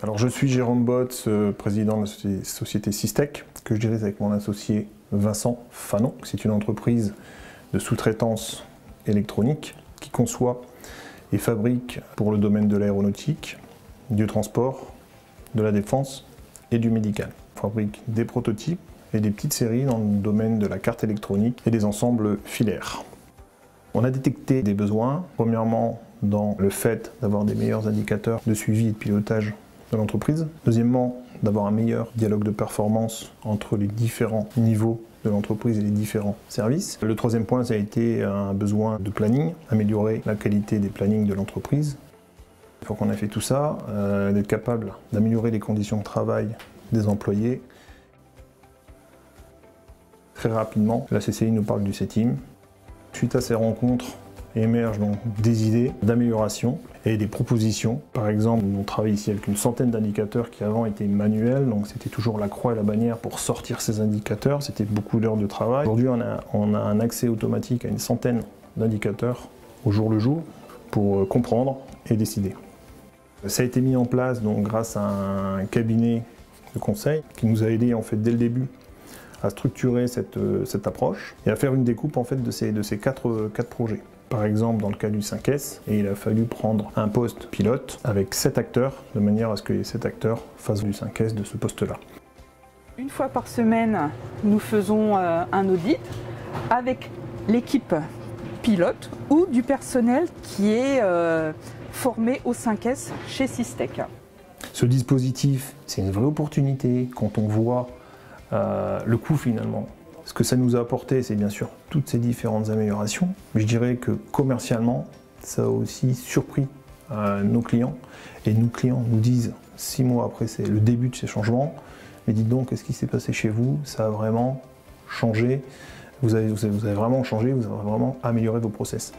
Alors je suis Jérôme Botz, président de la société Systech, que je dirige avec mon associé Vincent Fanon. C'est une entreprise de sous-traitance électronique qui conçoit et fabrique pour le domaine de l'aéronautique, du transport, de la défense et du médical. On fabrique des prototypes et des petites séries dans le domaine de la carte électronique et des ensembles filaires. On a détecté des besoins, premièrement dans le fait d'avoir des meilleurs indicateurs de suivi et de pilotage de l'entreprise. Deuxièmement, d'avoir un meilleur dialogue de performance entre les différents niveaux de l'entreprise et les différents services. Le troisième point, ça a été un besoin de planning, améliorer la qualité des plannings de l'entreprise. Une fois qu'on a fait tout ça, d'être capable d'améliorer les conditions de travail des employés. Très rapidement, la CCI nous parle du CETIM. Suite à ces rencontres, émergent donc des idées d'amélioration et des propositions. Par exemple, on travaille ici avec une centaine d'indicateurs qui avant étaient manuels, donc c'était toujours la croix et la bannière pour sortir ces indicateurs, c'était beaucoup d'heures de travail. Aujourd'hui, on a un accès automatique à une centaine d'indicateurs au jour le jour pour comprendre et décider. Ça a été mis en place donc grâce à un cabinet de conseil qui nous a aidé en fait dès le début à structurer cette approche et à faire une découpe en fait de ces quatre projets. Par exemple, dans le cas du 5S, et il a fallu prendre un poste pilote avec 7 acteurs, de manière à ce que les 7 acteurs fassent du 5S de ce poste-là. Une fois par semaine, nous faisons un audit avec l'équipe pilote ou du personnel qui est formé au 5S chez Systech. Ce dispositif, c'est une vraie opportunité quand on voit le coût finalement. Ce que ça nous a apporté, c'est bien sûr toutes ces différentes améliorations, mais je dirais que commercialement, ça a aussi surpris nos clients. Et nos clients nous disent, 6 mois après c'est le début de ces changements, mais dites donc, qu'est-ce qui s'est passé chez vous? Ça a vraiment changé, vous avez vraiment changé, vous avez vraiment amélioré vos process.